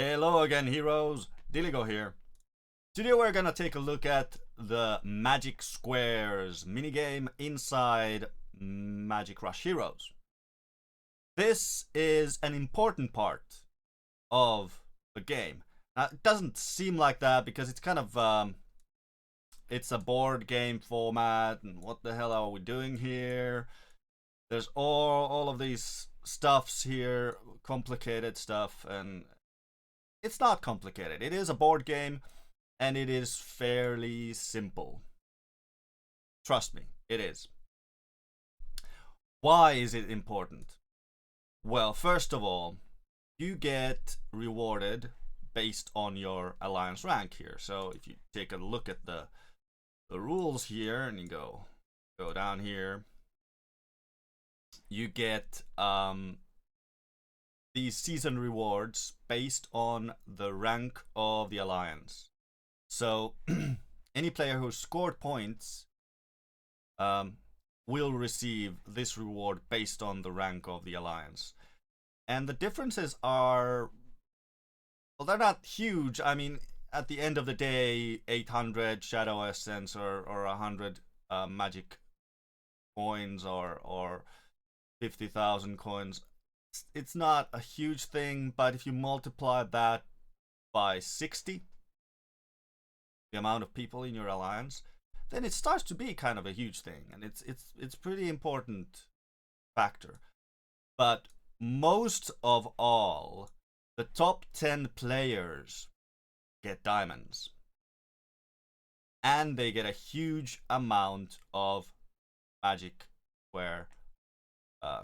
Hello again, heroes. Diligo here. Today we're gonna take a look at the Magic Squares minigame inside Magic Rush Heroes. This is an important part of the game. It doesn't seem like that because it's kind of it's a board game format, and what the hell are we doing here? There's all of these stuffs here, complicated stuff, and it's not complicated. It is a board game, and it is fairly simple. Trust me, it is. Why is it important? Well, first of all, you get rewarded based on your alliance rank here. So if you take a look at the rules here and you go down here, you get these season rewards based on the rank of the alliance. So any player who scored points will receive this reward based on the rank of the alliance. And the differences are, well, they're not huge. I mean, at the end of the day, 800 Shadow Essence or 100 magic coins or 50,000 coins, it's not a huge thing, but if you multiply that by 60, the amount of people in your alliance, then it starts to be kind of a huge thing, and it's pretty important factor. But most of all, the top 10 players get diamonds, and they get a huge amount of Magic Square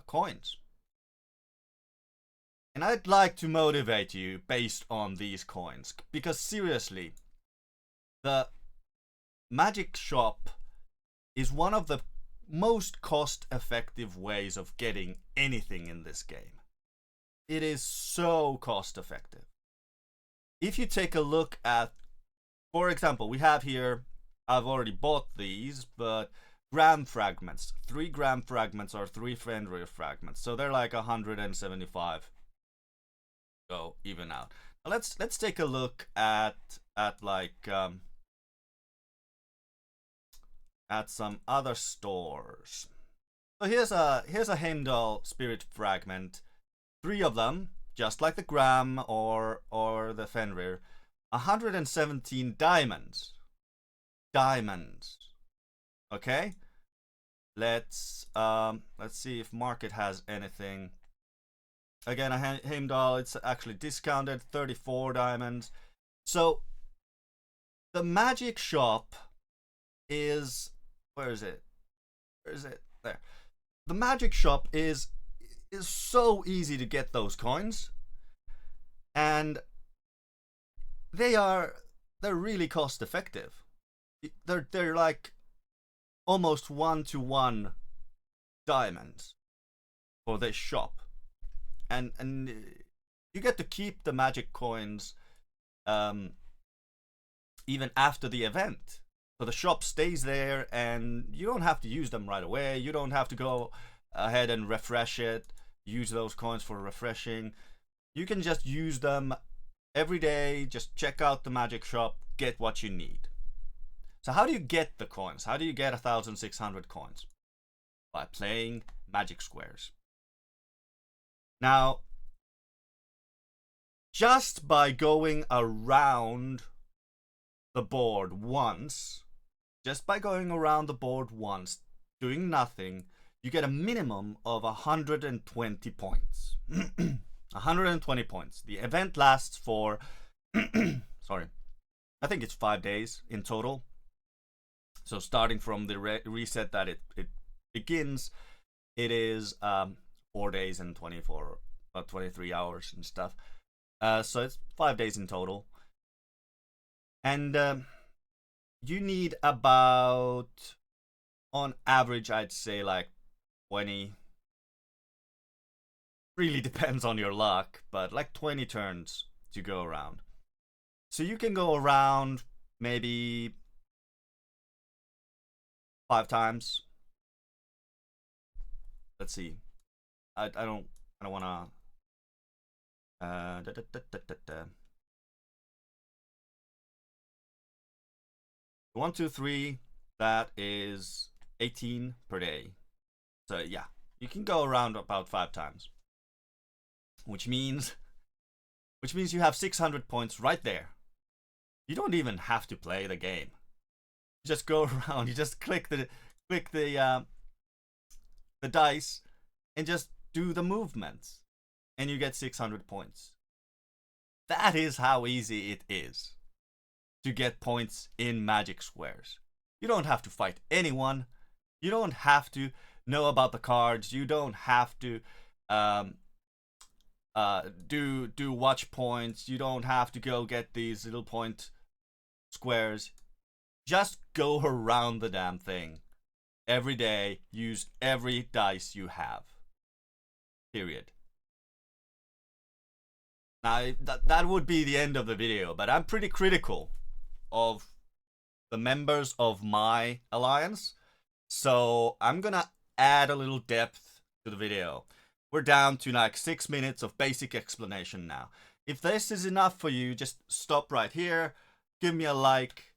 coins. And I'd like to motivate you based on these coins, because seriously, the Magic Shop is one of the most cost-effective ways of getting anything in this game. It is so cost-effective. If you take a look at, for example, we have here, I've already bought these, but gram fragments. 3 gram fragments are 3 Fenrir fragments, so they're like 175. Go even out. Now let's take a look at like at some other stores. So here's a Heimdall spirit fragment, 3 of them, just like the gram or the Fenrir. 117 diamonds. Okay, let's see if market has anything. Again, a Heimdall, it's actually discounted, 34 diamonds. So the Magic Shop is, where is it? There. The Magic Shop is so easy to get those coins, and they're really cost effective. They're like almost 1-to-1 diamonds for this shop. And you get to keep the magic coins even after the event. So the shop stays there, and you don't have to use them right away. You don't have to go ahead and refresh it, use those coins for refreshing. You can just use them every day. Just check out the Magic Shop, get what you need. So how do you get the coins? How do you get 1,600 coins? By playing Magic Squares. Now, just by going around the board once, doing nothing, you get a minimum of 120 points. 120 points. The event lasts for, sorry, I think it's 5 days in total. So starting from the reset that it begins, it is 4 days and 23 hours and stuff. So it's 5 days in total. And you need about, on average, I'd say like 20. Really depends on your luck, but like 20 turns to go around. So you can go around maybe 5 times. Let's see. I don't want to 1, 2, 3, that is 18 per day. So yeah, you can go around about 5 times. Which means you have 600 points right there. You don't even have to play the game. You just go around, you just click the dice and just do the movements, and you get 600 points. That is how easy it is to get points in Magic Squares. You don't have to fight anyone. You don't have to know about the cards. You don't have to do watch points. You don't have to go get these little point squares. Just go around the damn thing every day. Use every dice you have. Period. Now, that would be the end of the video, but I'm pretty critical of the members of my alliance, so I'm gonna add a little depth to the video. We're down to like 6 minutes of basic explanation now. If this is enough for you, just stop right here, give me a like,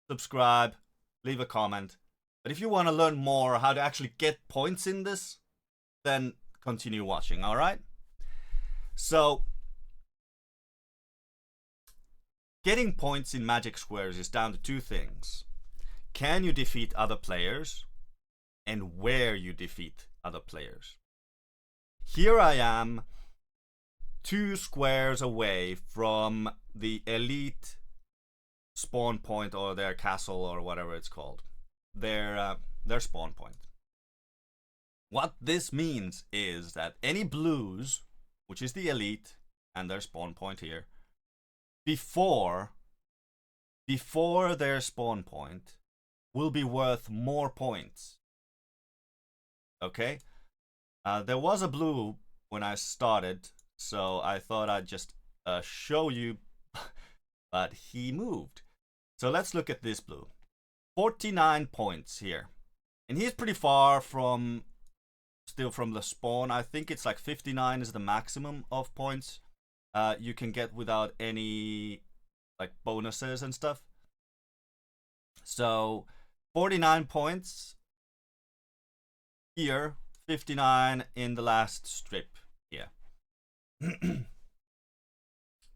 subscribe, leave a comment. But if you want to learn more how to actually get points in this, then continue watching, alright? So, getting points in Magic Squares is down to 2 things. Can you defeat other players? And where you defeat other players. Here I am, 2 squares away from the elite spawn point, or their castle, or whatever it's called. Their spawn point. What this means is that any blues, which is the elite, and their spawn point here, before their spawn point will be worth more points. Okay? There was a blue when I started, so I thought I'd just show you, but he moved. So let's look at this blue. 49 points here. And he's pretty far from, still from the spawn. I think it's like 59 is the maximum of points you can get without any like bonuses and stuff. So 49 points here, 59 in the last strip here.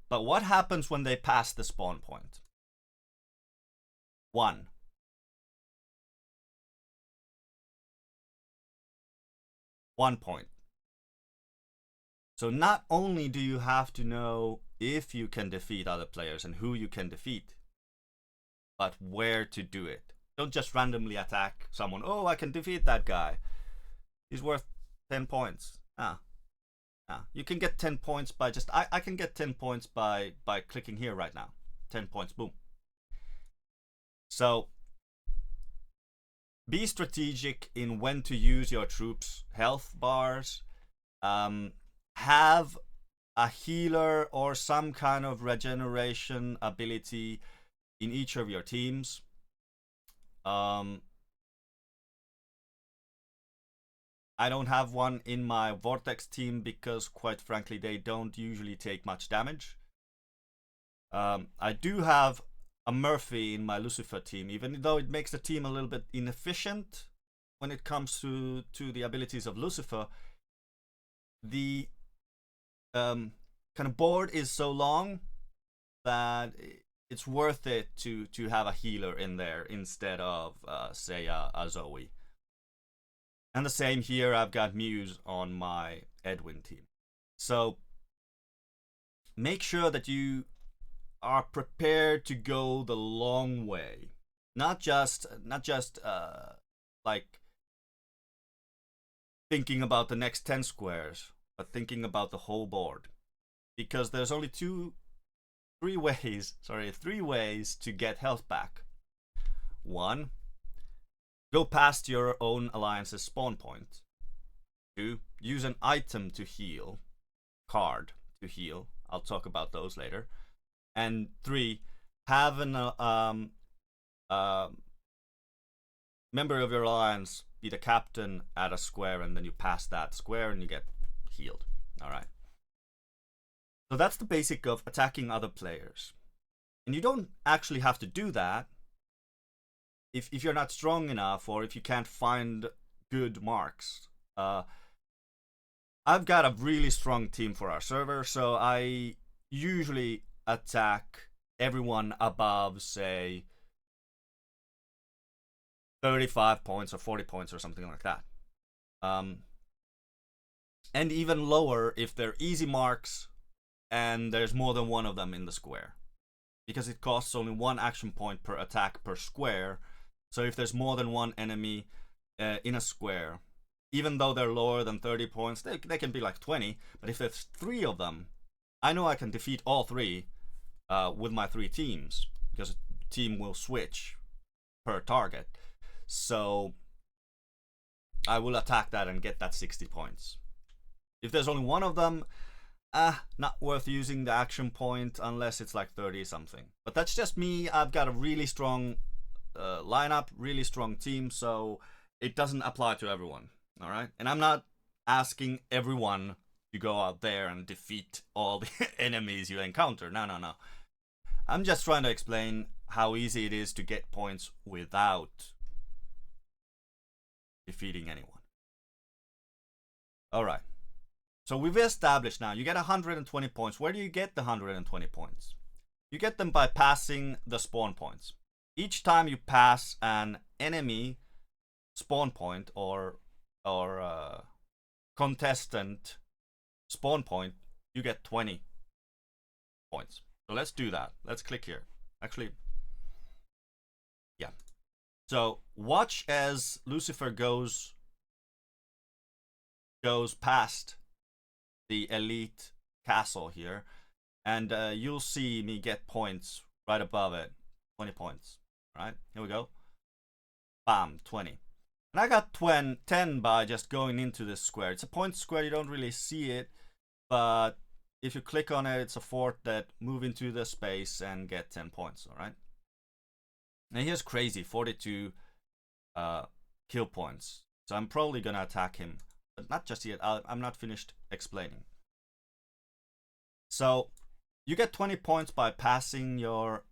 But what happens when they pass the spawn point? 1. One point. So not only do you have to know if you can defeat other players and who you can defeat, but where to do it. Don't just randomly attack someone. Oh, I can defeat that guy. He's worth 10 points. You can get 10 points by just... I can get 10 points by clicking here right now. 10 points, boom. So, be strategic in when to use your troops' health bars. Have a healer or some kind of regeneration ability in each of your teams. I don't have one in my Vortex team because, quite frankly, they don't usually take much damage. I do have a Murphy in my Lucifer team, even though it makes the team a little bit inefficient when it comes to the abilities of Lucifer. The kind of board is so long that it's worth it to have a healer in there instead of, say, a Zoe. And the same here, I've got Muse on my Edwin team. So make sure that you are prepared to go the long way. Not just like thinking about the next 10 squares, but thinking about the whole board. Because there's only three ways to get health back. 1, go past your own alliance's spawn point. 2, use an item to heal, card to heal. I'll talk about those later. And 3, have an member of your alliance be the captain at a square, and then you pass that square and you get healed. Alright. So that's the basic of attacking other players. And you don't actually have to do that if you're not strong enough, or if you can't find good marks. I've got a really strong team for our server, so I usually attack everyone above, say, 35 points or 40 points or something like that. And even lower if they're easy marks and there's more than one of them in the square, because it costs only 1 action point per attack per square. So if there's more than one enemy in a square, even though they're lower than 30 points, they can be like 20. But if there's 3 of them, I know I can defeat all 3 with my 3 teams, because a team will switch per target. So I will attack that and get that 60 points. If there's only one of them, not worth using the action point unless it's like 30 something. But that's just me. I've got a really strong lineup, really strong team, so it doesn't apply to everyone. All right, and I'm not asking everyone to go out there and defeat all the enemies you encounter. No. I'm just trying to explain how easy it is to get points without defeating anyone. All right. So we've established now you get 120 points. Where do you get the 120 points? You get them by passing the spawn points. Each time you pass an enemy spawn point or contestant spawn point, you get 20 points. So let's do that. Let's click here. Actually, yeah. So watch as Lucifer goes past the elite castle here, and you'll see me get points right above it. 20 points. All right, here we go. Bam, 20. And I got 10 by just going into this square. It's a point square, you don't really see it, but if you click on it, it's a fort that move into the space and get 10 points. All right. And here's crazy, 42 kill points. So I'm probably gonna attack him, but not just yet. I'm not finished explaining. So you get 20 points by passing your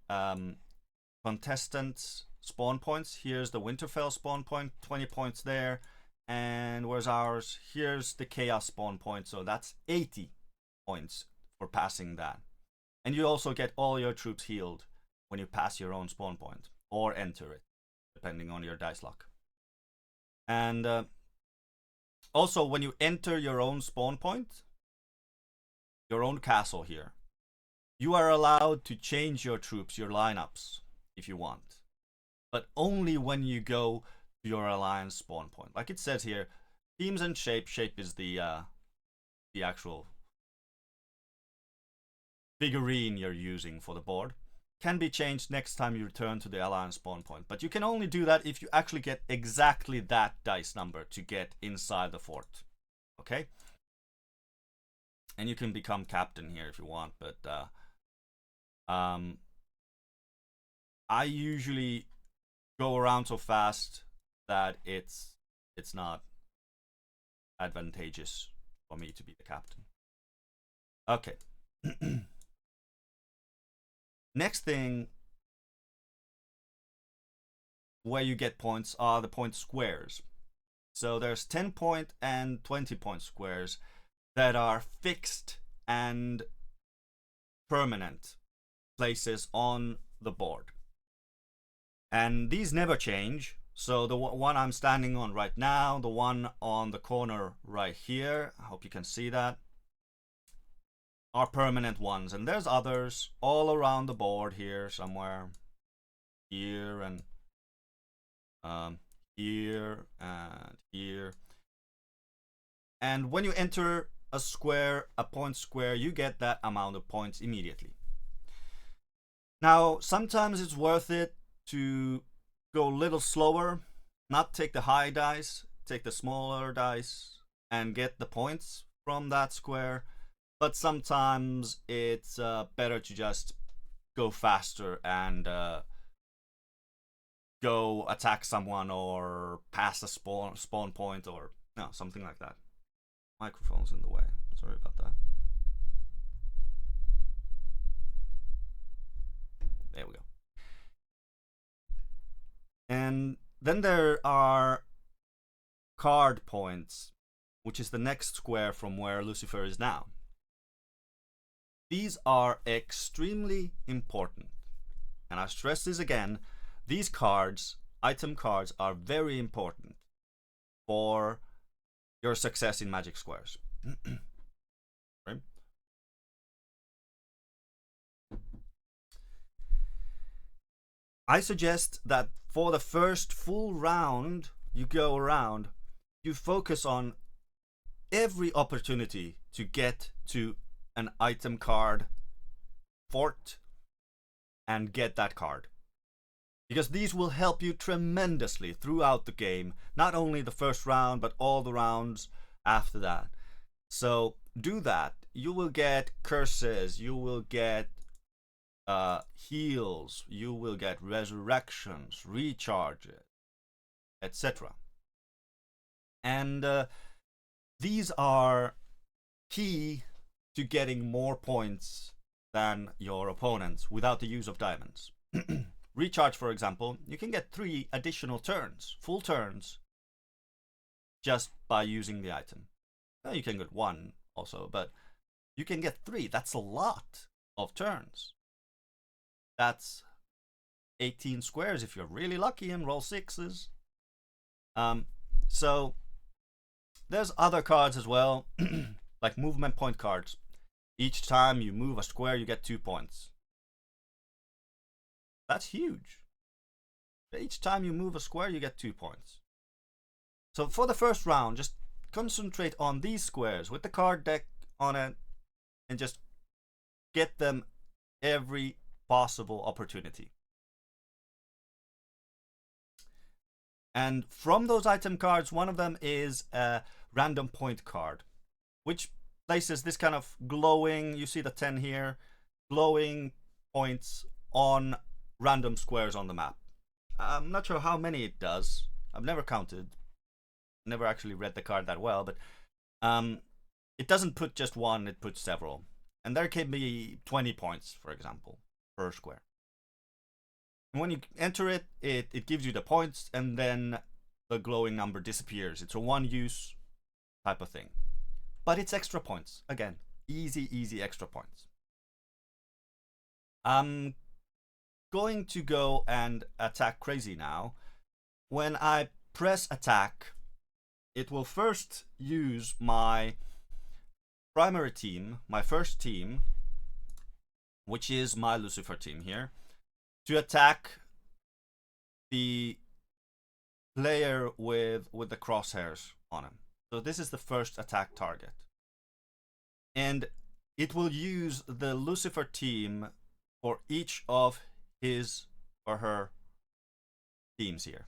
contestants spawn points. Here's the Winterfell spawn point, 20 points there. And where's ours? Here's the Chaos spawn point, so that's 80 points for passing that. And you also get all your troops healed when you pass your own spawn point or enter it, depending on your dice luck. And also, when you enter your own spawn point, your own castle here, you are allowed to change your troops, your lineups, if you want, but only when you go to your alliance spawn point. Like it says here, teams and shape. Shape is the actual figurine you're using for the board. Can be changed next time you return to the alliance spawn point, but you can only do that if you actually get exactly that dice number to get inside the fort. Okay, and you can become captain here if you want, but I usually go around so fast that it's not advantageous for me to be the captain. Okay. Next thing where you get points are the point squares. So there's 10 point and 20 point squares that are fixed and permanent places on the board. And these never change. So the one I'm standing on right now, the one on the corner right here, I hope you can see that, are permanent ones. And there's others all around the board here somewhere. Here and here and here. And when you enter a square, a point square, you get that amount of points immediately. Now, sometimes it's worth it to go a little slower, not take the high dice, take the smaller dice and get the points from that square. But sometimes it's better to just go faster and go attack someone or pass a spawn point or no, something like that. Microphone's in the way. Sorry about that. There we go. And then there are card points, which is the next square from where Lucifer is now. These are extremely important. And I stress this again, these cards, item cards, are very important for your success in Magic Squares. Right? I suggest that for the first full round you go around, you focus on every opportunity to get to an item card fort and get that card. Because these will help you tremendously throughout the game, not only the first round, but all the rounds after that. So do that. You will get curses, you will get heals, you will get resurrections, recharges, etc. And these are key to getting more points than your opponents without the use of diamonds. Recharge, for example, you can get 3 additional turns, full turns, just by using the item. Now you can get 1 also, but you can get 3. That's a lot of turns. That's 18 squares if you're really lucky and roll 6s. So there's other cards as well, like movement point cards. Each time you move a square, you get 2 points. That's huge. Each time you move a square, you get 2 points. So for the first round, just concentrate on these squares with the card deck on it and just get them every possible opportunity. And from those item cards, one of them is a random point card, which places this kind of glowing, you see the 10 here, glowing points on random squares on the map. I'm not sure how many it does. I've never counted. Never actually read the card that well, but it doesn't put just one, it puts several. And there can be 20 points, for example, per square. And when you enter it, it gives you the points, and then the glowing number disappears. It's a one-use type of thing. But it's extra points. Again, easy extra points. I'm going to go and attack crazy now. When I press attack, it will first use my primary team, my first team, which is my Lucifer team here, to attack the player with the crosshairs on him. So this is the first attack target. And it will use the Lucifer team for each of his or her teams here.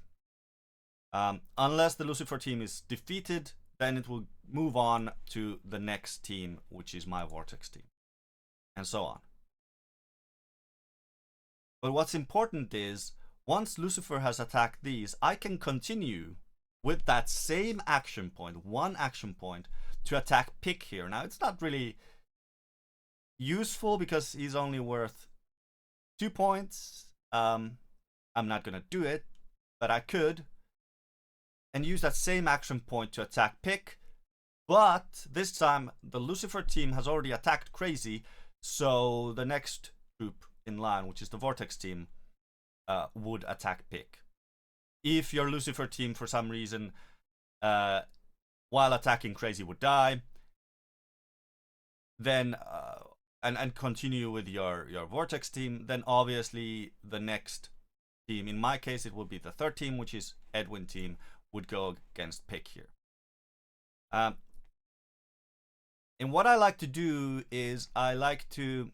Unless the Lucifer team is defeated, then it will move on to the next team, which is my Vortex team, and so on. But what's important is, once Lucifer has attacked these, I can continue with that same action point, one action point, to attack Pick here. Now, it's not really useful because he's only worth 2 points. I'm not gonna do it, but I could, and use that same action point to attack Pick. But this time, the Lucifer team has already attacked Crazy, so the next group in line, which is the Vortex team, would attack Pick. If your Lucifer team, for some reason, while attacking Crazy, would die, then and continue with your Vortex team, then obviously the next team, in my case it would be the third team, which is Edwin team, would go against Pick here. And what I like to do is I like to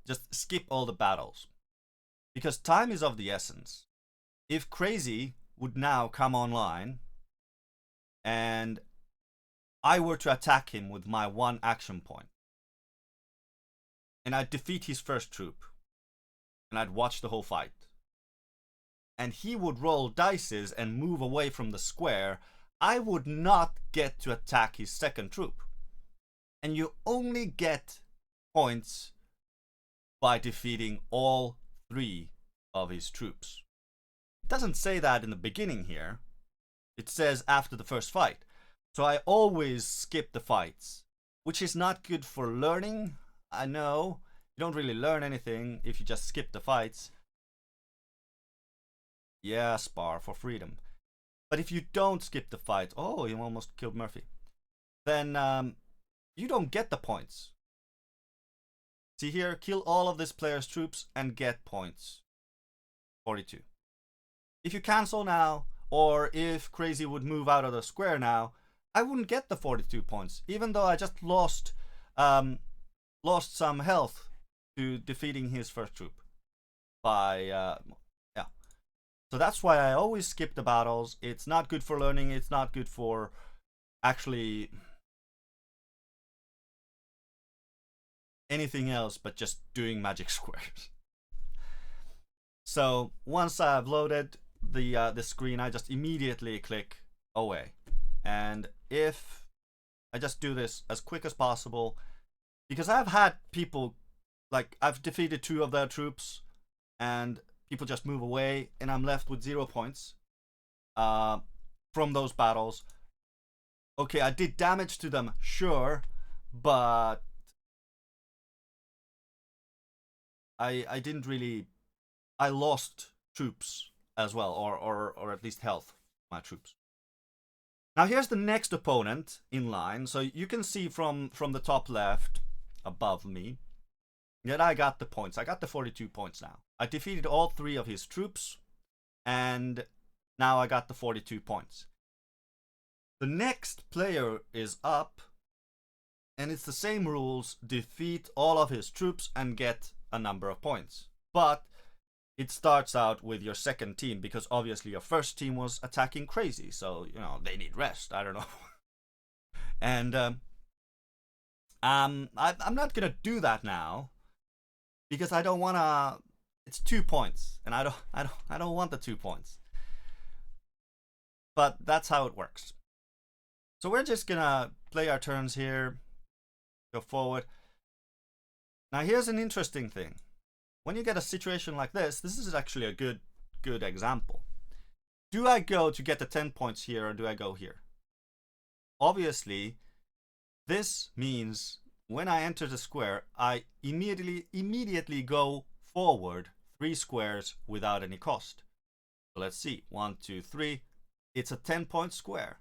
just skip all the battles, because time is of the essence. If Crazy would now come online and I were to attack him with my one action point, and I'd defeat his first troop, and I'd watch the whole fight, and he would roll dices and move away from the square, I would not get to attack his second troop. And you only get points by defeating all 3 of his troops. doesn't say that in the beginning here. It says after the first fight. So I always skip the fights, which is not good for learning. I know you don't really learn anything if you just skip the fights. Yeah, spar for freedom. But if you don't skip the fight, oh, you almost killed Murphy, then you don't get the points. See here, kill all of this player's troops and get points. 42. If you cancel now, or if Crazy would move out of the square now, I wouldn't get the 42 points, even though I just lost some health to defeating his first troop by yeah. So that's why I always skip the battles. It's not good for learning. It's not good for actually anything else but just doing magic squares. So once I've loaded the screen, I just immediately click away. And if I just do this as quick as possible, because I've had people, like I've defeated 2 of their troops and people just move away and I'm left with 0 points from those battles. Okay, I did damage to them, sure, but I didn't really, I lost troops as well, or at least health, my troops. Now here's the next opponent in line. So you can see from the top left above me that I got the points. I got the 42 points now. I defeated all 3 of his troops and now I got the 42 points. The next player is up and it's the same rules. Defeat all of his troops and get a number of points. But it starts out with your second team because obviously your first team was attacking Crazy, so you know they need rest. I don't know, and I'm not gonna do that now because I don't wanna. It's 2 points, and I don't want the 2 points. But that's how it works. So we're just gonna play our turns here, go forward. Now here's an interesting thing. When you get a situation like this is actually a good example. Do I go to get the 10 points here or do I go here? Obviously, this means when I enter the square, I immediately go forward 3 squares without any cost. So let's see, 1, 2, 3. It's a 10-point square.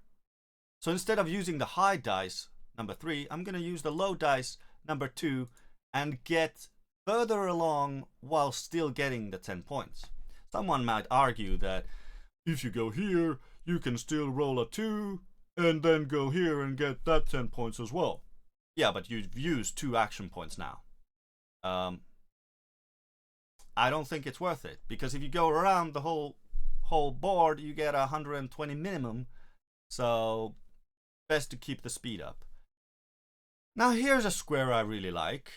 So instead of using the high dice, number 3, I'm going to use the low dice, number 2, and get further along while still getting the 10 points. Someone might argue that if you go here, you can still roll a 2 and then go here and get that 10 points as well. Yeah, but you've used 2 action points now. I don't think it's worth it because if you go around the whole board, you get 120 minimum. So best to keep the speed up. Now here's a square I really like.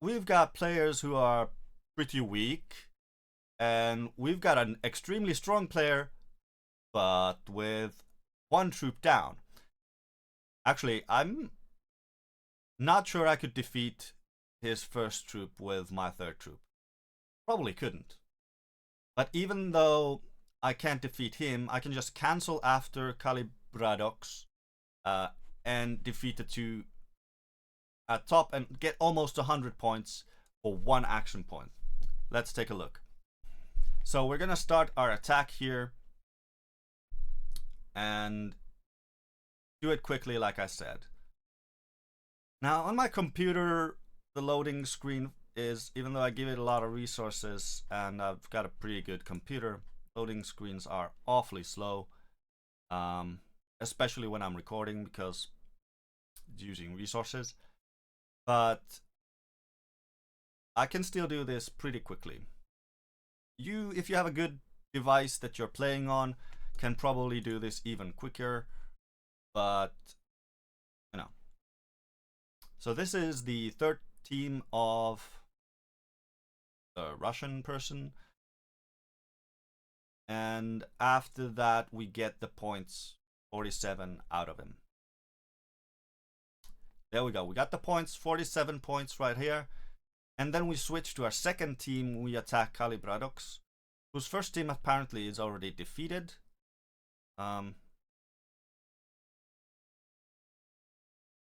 We've got players who are pretty weak, and we've got an extremely strong player, but with 1 troop down. Actually, I'm not sure I could defeat his first troop with my 3rd troop. Probably couldn't. But even though I can't defeat him, I can just cancel after Calibradox and defeat the 2 at top and get almost 100 points for 1 action point. Let's take a look. So we're gonna start our attack here and do it quickly like I said. Now on my computer, the loading screen is, even though I give it a lot of resources and I've got a pretty good computer, loading screens are awfully slow, especially when I'm recording because it's using resources. But I can still do this pretty quickly. If you have a good device that you're playing on, can probably do this even quicker, but you know. So this is the 3rd team of the Russian person, and after that we get the points, 47 out of him. There we go, we got the points, 47 points right here. And then we switch to our second team. We attack Calibradox. whose first team apparently is already defeated.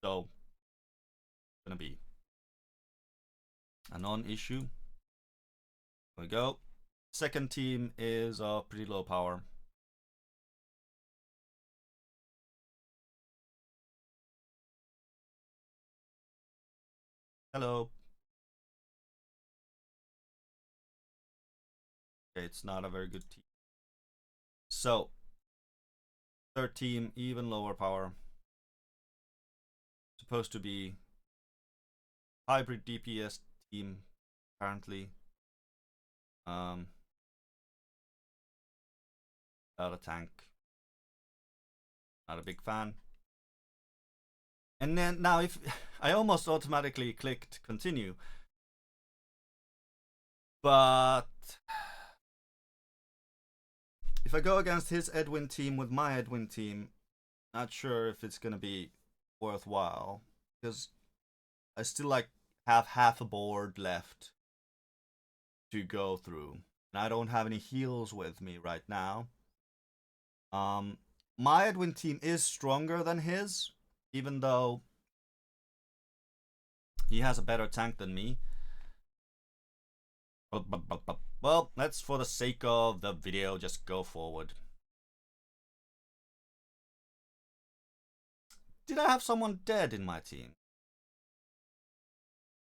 So, gonna be a non-issue. There we go. Second team is pretty low power. Hello. Okay, it's not a very good team. So, third team, even lower power. Supposed to be hybrid DPS team, apparently. Not a tank. Not a big fan. And then now, if I almost automatically clicked continue, but if I go against his Edwin team with my Edwin team, not sure if it's gonna be worthwhile, because I still have half a board left to go through, and I don't have any heals with me right now. My Edwin team is stronger than his, even though he has a better tank than me. Well, let's, for the sake of the video, just go forward. Did I have someone dead in my team?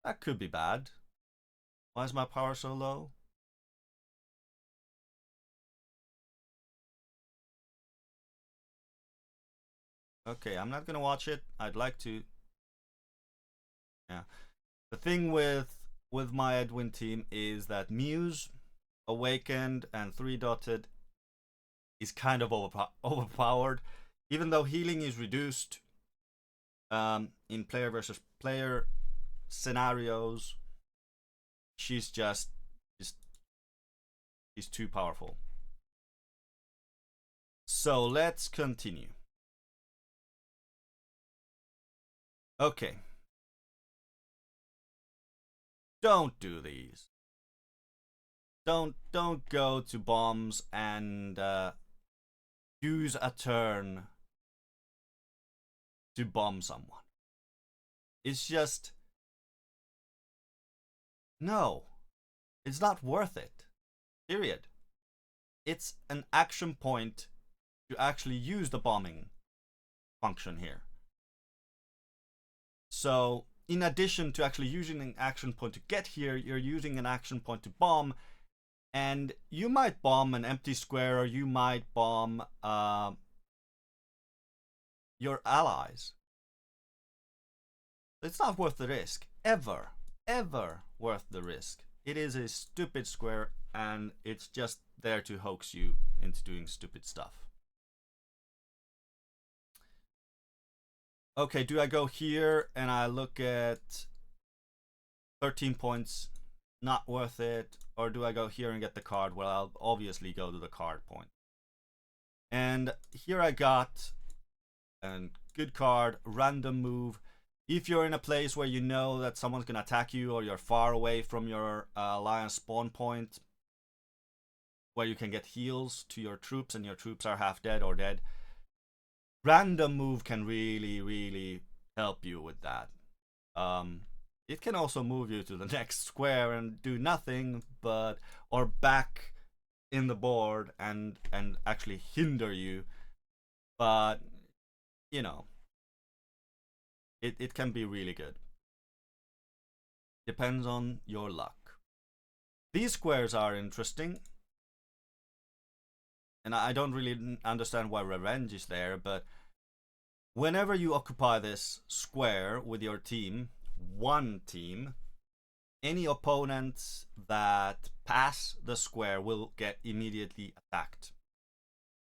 That could be bad. Why is my power so low? Okay, I'm not gonna watch it. I'd like to. Yeah. The thing with my Edwin team is that Muse, Awakened, and 3-dotted is kind of overpowered. Even though healing is reduced in player versus player scenarios, she's too powerful. So let's continue. Okay. Don't do these. Don't go to bombs and use a turn to bomb someone. It's just, no, it's not worth it. Period. It's an action point to actually use the bombing function here. So in addition to actually using an action point to get here, you're using an action point to bomb, and you might bomb an empty square, or you might bomb your allies. It's not worth the risk. Ever worth the risk. It is a stupid square, and it's just there to hoax you into doing stupid stuff. Okay, do I go here and I look at 13 points, not worth it, or do I go here and get the card? Well, I'll obviously go to the card point. And here I got a good card, random move. If you're in a place where you know that someone's gonna attack you, or you're far away from your alliance spawn point, where you can get heals to your troops and your troops are half dead or dead, random move can really help you with that. It can also move you to the next square and do nothing, but or back in the board and actually hinder you. But you know, it can be really good. Depends on your luck. These squares are interesting, and I don't really understand why revenge is there, but whenever you occupy this square with your team, one team, any opponents that pass the square will get immediately attacked.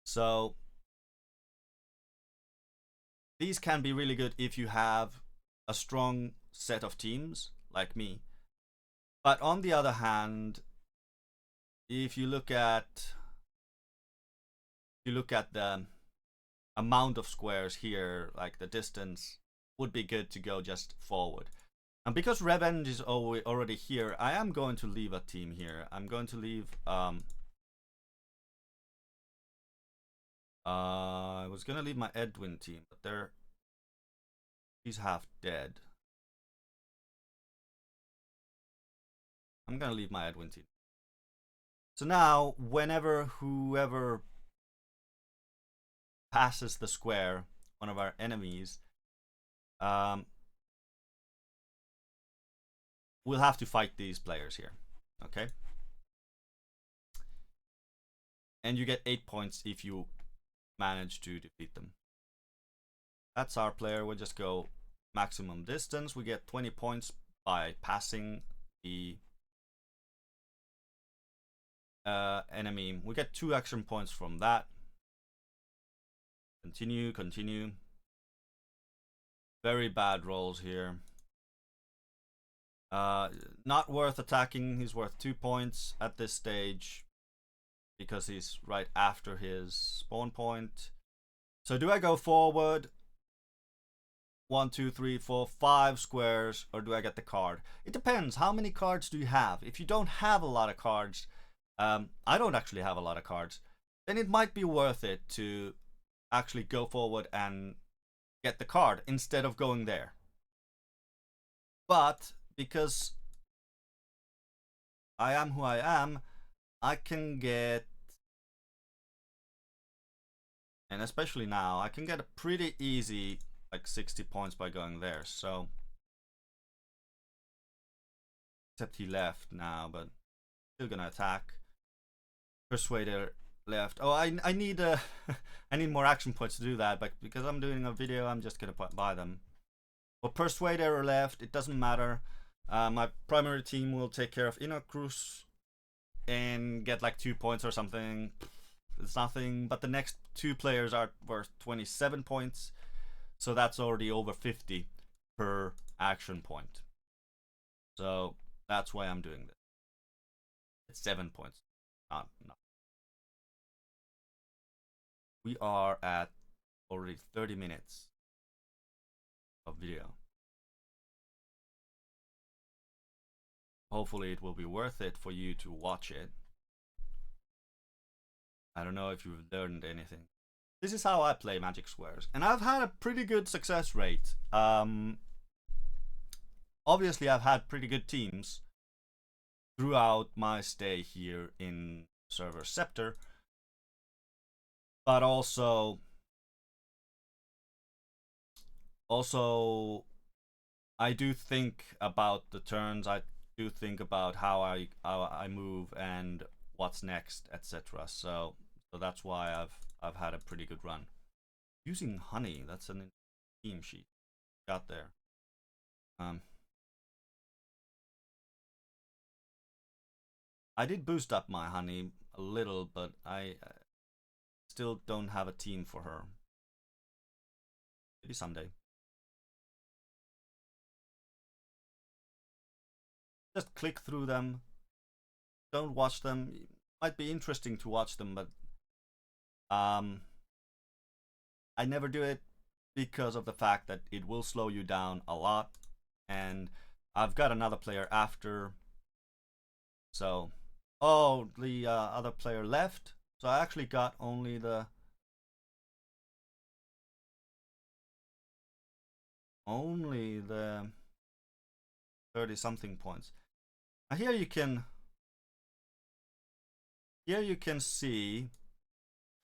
So these can be really good if you have a strong set of teams like me. But on the other hand, if you look at the amount of squares here, like the distance, would be good to go just forward. And because revenge is already here, I am going to leave a team here. I'm going to leave I was gonna leave my Edwin team, but he's half dead. I'm gonna leave my Edwin team. So now, whenever whoever passes the square, one of our enemies, we'll have to fight these players here. Okay? And you get 8 points if you manage to defeat them. That's our player. We'll just go maximum distance. We get 20 points by passing the enemy. We get 2 action points from that. Continue, continue. Very bad rolls here. Not worth attacking. He's worth 2 points at this stage because he's right after his spawn point. So do I go forward 1, 2, 3, 4, 5 squares, or do I get the card? It depends. How many cards do you have? If you don't have a lot of cards, I don't actually have a lot of cards, then it might be worth it to actually go forward and get the card instead of going there. But because I am who I am, I can get, and especially now, I can get a pretty easy like 60 points by going there. So except he left now, but still gonna attack. Persuader left. Oh, I need I need more action points to do that, but because I'm doing a video, I'm just gonna buy them. But Persuader left. It doesn't matter. My primary team will take care of Inner Cruise and get like 2 points or something. It's nothing, but the next 2 players are worth 27 points, so that's already over 50 per action point. So that's why I'm doing this. It's 7 points, not. We are at already 30 minutes of video. Hopefully it will be worth it for you to watch it. I don't know if you've learned anything. This is how I play Magic Squares, and I've had a pretty good success rate. Obviously I've had pretty good teams throughout my stay here in server Scepter, but also I do think about the turns. I do think about how I move and what's next, etc. So that's why I've had a pretty good run. Using honey, that's an team sheet. Got there. I did boost up my honey a little, but I still don't have a team for her. Maybe someday. Just click through them. Don't watch them. It might be interesting to watch them, but I never do it because of the fact that it will slow you down a lot, and I've got another player after. So, oh, the other player left. So I actually got only the 30 something points. Now here you can see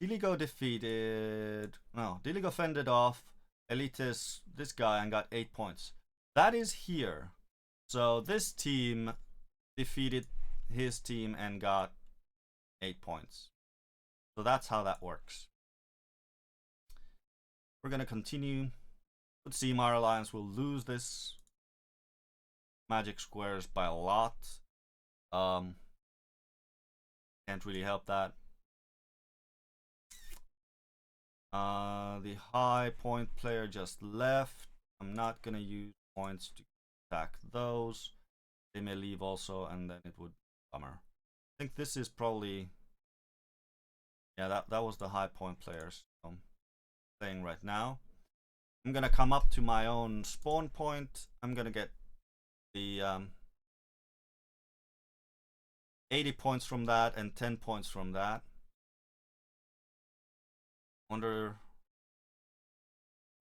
Diligo defeated, no, Diligo fended off Elitis, this guy, and got 8 points. That is here. So this team defeated his team and got 8 points. So that's how that works. We're gonna continue. Let's see, our alliance will lose this Magic Squares by a lot. Can't really help that. The high point player just left. I'm not gonna use points to attack those. They may leave also, and then it would be a bummer. I think this is probably, yeah, that was the high point players. So I'm playing right now. I'm gonna come up to my own spawn point. I'm gonna get the 80 points from that and 10 points from that. Wonder.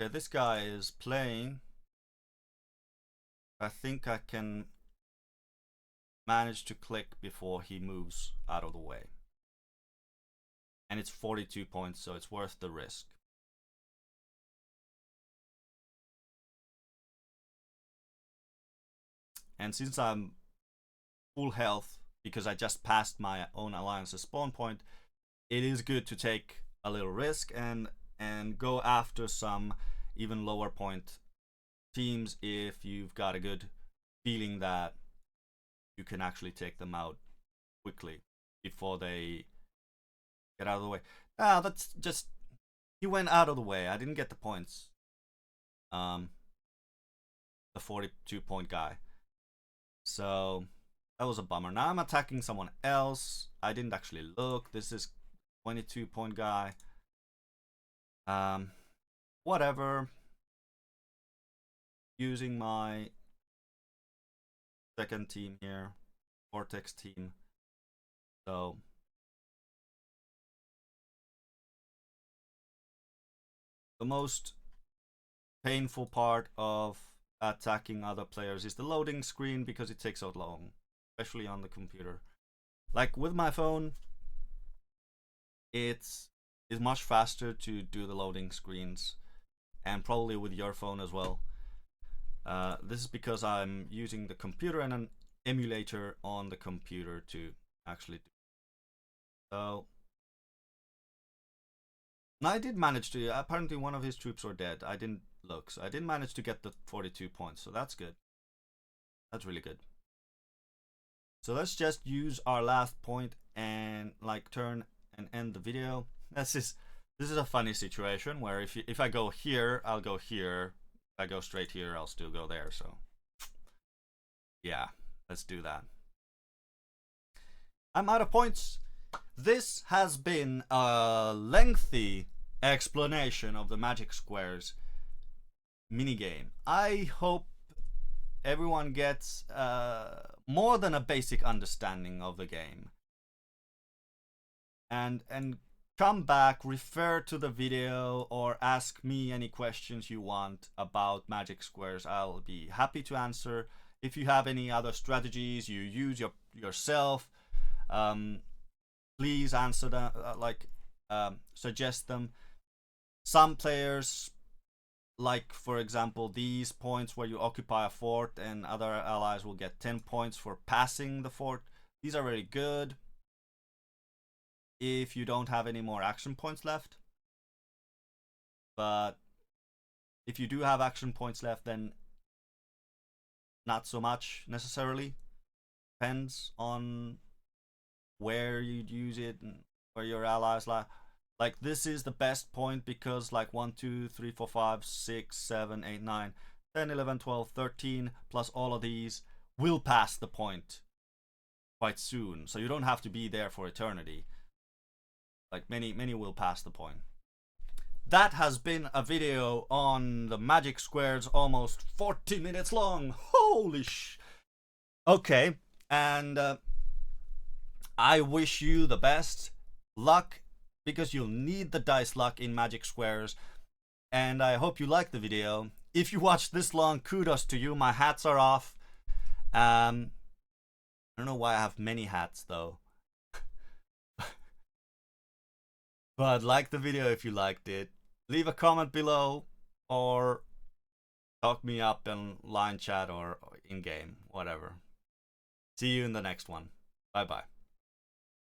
Okay, this guy is playing. I think I can manage to click before he moves out of the way. And it's 42 points, so it's worth the risk. And since I'm full health, because I just passed my own alliance's spawn point, it is good to take a little risk and go after some even lower point teams if you've got a good feeling that you can actually take them out quickly before they get out of the way. Ah, that's just, he went out of the way. I didn't get the points. The 42 point guy. So that was a bummer. Now I'm attacking someone else. I didn't actually look. This is 22 point guy. Whatever. Using my second team here, Vortex team. So the most painful part of attacking other players is the loading screen because it takes so long, especially on the computer. Like with my phone, it's much faster to do the loading screens, and probably with your phone as well. This is because I'm using the computer and an emulator on the computer to actually do it. So I did manage to, apparently one of his troops were dead. I didn't look, so I did manage to get the 42 points, so that's good. That's really good. So let's just use our last point and like turn and end the video. This is a funny situation where if I go here, I'll go here. If I go straight here, I'll still go there. So yeah, let's do that. I'm out of points. This has been a lengthy explanation of the Magic Squares minigame. I hope everyone gets more than a basic understanding of the game. And come back, refer to the video, or ask me any questions you want about Magic Squares. I'll be happy to answer. If you have any other strategies you use yourself, please answer them, suggest them. Some players, like for example these points where you occupy a fort and other allies will get 10 points for passing the fort. These are very good if you don't have any more action points left. But if you do have action points left, then not so much necessarily. Depends on where you'd use it and where your allies lie. Like this is the best point because like 1, 2, 3, 4, 5, 6, 7, 8, 9, 10, 11, 12, 13 plus all of these will pass the point quite soon. So you don't have to be there for eternity. Like many will pass the point. That has been a video on the Magic Squares, almost 40 minutes long. Holy sh! Okay, and I wish you the best luck because you'll need the dice luck in Magic Squares. And I hope you liked the video. If you watched this long, kudos to you. My hats are off. I don't know why I have many hats though. But like the video if you liked it. Leave a comment below or talk me up in line chat or in game, whatever. See you in the next one. Bye bye.